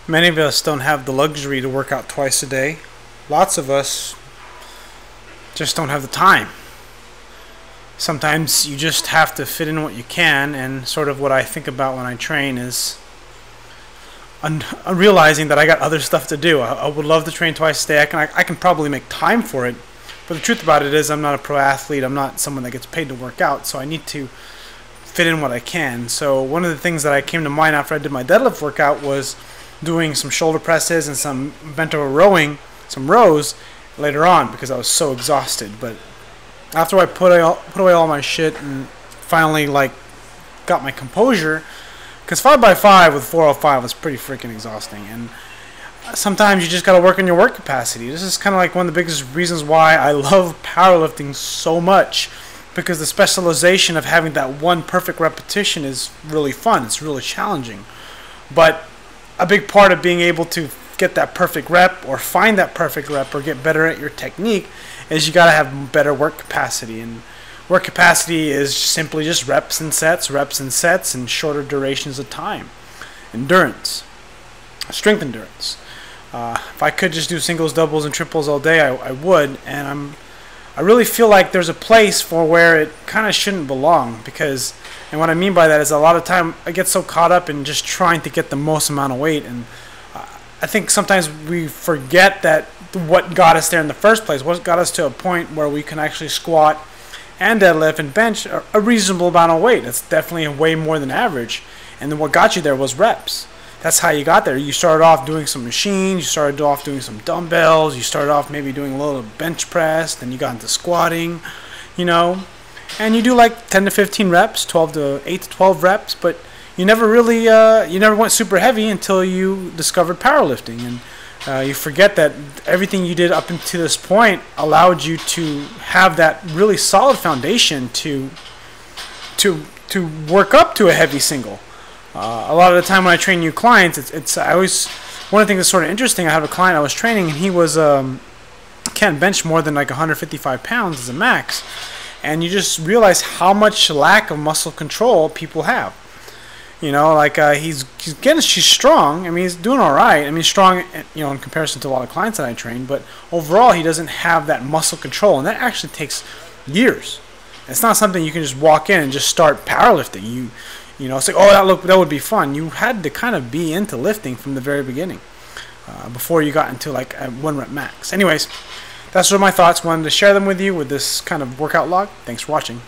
Many of us don't have the luxury to work out twice a day. Lots of us just don't have the time. Sometimes you just have to fit in what you can, and sort of what I think about when I train is realizing that I got other stuff to do. I would love to train twice a day. I can probably make time for it, but the truth about it is I'm not a pro athlete. I'm not someone that gets paid to work out, so I need to fit in what I can. So one of the things that I came to mind after I did my deadlift workout was doing some shoulder presses and some bent over rowing, some rows later on, because I was so exhausted. But after I put away all my shit and finally got my composure, because 5x5 with 405 was pretty freaking exhausting, and sometimes you just gotta work on your work capacity. This is kind of like one of the biggest reasons why I love powerlifting so much, because the specialization of having that one perfect repetition is really fun. It's really challenging, but a big part of being able to get that perfect rep or find that perfect rep or get better at your technique is you got to have better work capacity. And work capacity is simply just reps and sets, and shorter durations of time. Endurance, strength endurance. If I could just do singles, doubles, and triples all day, I would. And I really feel like there's a place for where it kind of shouldn't belong, because, and what I mean by that is a lot of time I get so caught up in just trying to get the most amount of weight, and I think sometimes we forget that what got us there in the first place, what got us to a point where we can actually squat and deadlift and bench a reasonable amount of weight. That's definitely way more than average, and then what got you there was reps. That's how you got there. You started off doing some machines, you started off doing some dumbbells, you started off maybe doing a little bench press, then you got into squatting, and you do like 10 to 15 reps, 8 to 12 reps, but you never really, you never went super heavy until you discovered powerlifting, and you forget that everything you did up until this point allowed you to have that really solid foundation to work up to a heavy single. A lot of the time when I train new clients, I always, one of the things that's sort of interesting, I have a client I was training, and he was can't bench more than like 155 pounds as a max, and you just realize how much lack of muscle control people have. He's strong. I mean, he's doing all right. I mean, strong, in comparison to a lot of clients that I train, but overall he doesn't have that muscle control, and that actually takes years. It's not something you can just walk in and just start powerlifting. It's like, oh, that would be fun. You had to kind of be into lifting from the very beginning before you got into like a 1 rep max. Anyways, that's what my thoughts. Wanted to share them with you with this kind of workout log. Thanks for watching.